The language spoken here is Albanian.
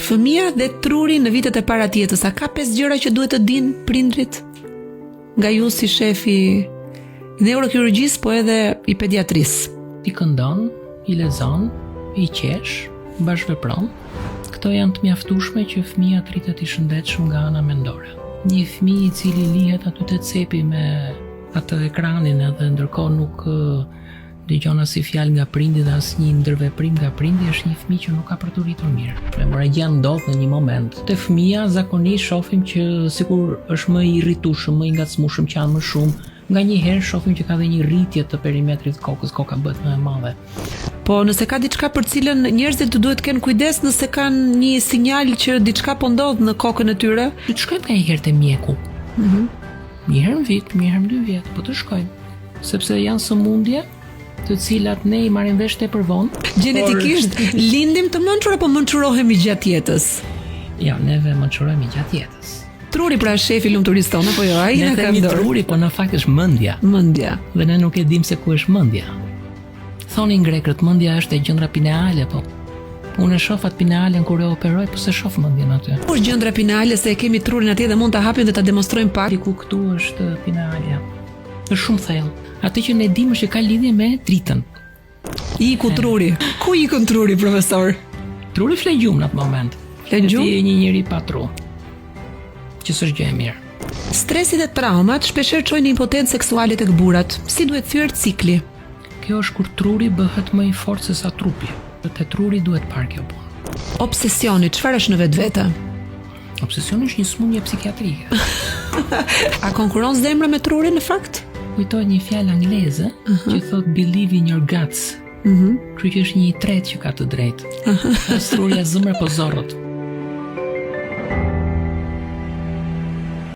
Fëmia dhe truri në vitet e para të jetës, a ka 5 gjëra që duhet të dinë prindrit? Nga ju si shefi i neurokirurgjisë, po edhe i pediatrisë. I këndon, i lexon, i qesh, bashkëvepron. Këto janë të mjaftueshme që fëmia të rritet i shëndetshëm nga ana mendore. Një fëmijë i cili lihet aty te cepi me atë ekranin edhe ndërkohë nuk dëgjon as fjalë nga prindi dhe as një ndërveprim nga prindi, është një fëmijë që nuk ka për të rritur mirë. Hemorragjia ndodh në një moment. Te fëmia zakonisht shohim që sikur është më i irritueshëm, më i ngacmueshëm, qan më shumë. Nganjëherë shohim që ka dhe një rritje të perimetrit të kokës, koka bëhet më e madhe. Po nëse ka diçka për cilën njerëzit duhet të kenë kujdes nëse kanë një sinjal që diçka po ndodh në kokën e tyre, të shkojmë njëherë te mjeku. Një herë në vit, një herë në 2 vjet, po të shkojmë. Sepse janë sëmundje të cilat ne i marrim vesh tepër vonë. Gjenetikisht lindim të mençur apo mençurohemi gjatë jetës? Ja, neve mençurohemi gjatë jetës. Truri pra shefi lumturisë tonë, po jo, ai na ka dhënë truri, po në fakt është mendja. Mendja. Dhe ne nuk e dim se ku është mendja. Thonin grekët, mendja është e gjendra pineale, po. Unë e shoh atë pinealen kur e operoj, po se shoh mendjen aty. Ku është gjendra pineale se e kemi trurin atje dhe mund ta hapim dhe ta demonstrojmë pak? Ku këtu është pinealia. Është shumë thellë. Atë që ne dimë është që ka lidhje me dritën. Iku truri. Ku ikën truri, profesor? Truri flen gjumë në atë moment. Flen gjumë? Ti je një njeri pa tru. Që s'është gjë e mirë. Stresi dhe traumat shpeshherë çojnë impotencë seksuale tek burrat. Si duhet thyer cikli? Kjo është kur truri bëhet më i fortë se sa trupi. Te truri duhet parë kjo punë. Obsesioni, çfarë është në vetvete? Obsesioni është një smundje psikiatrike. A konkuron zemra me trurin në fakt? Kujtohet një fjalë angleze që thot believe in your guts. Kështu që është një i tretë që ka të drejtë. Truria zemra po zorrot.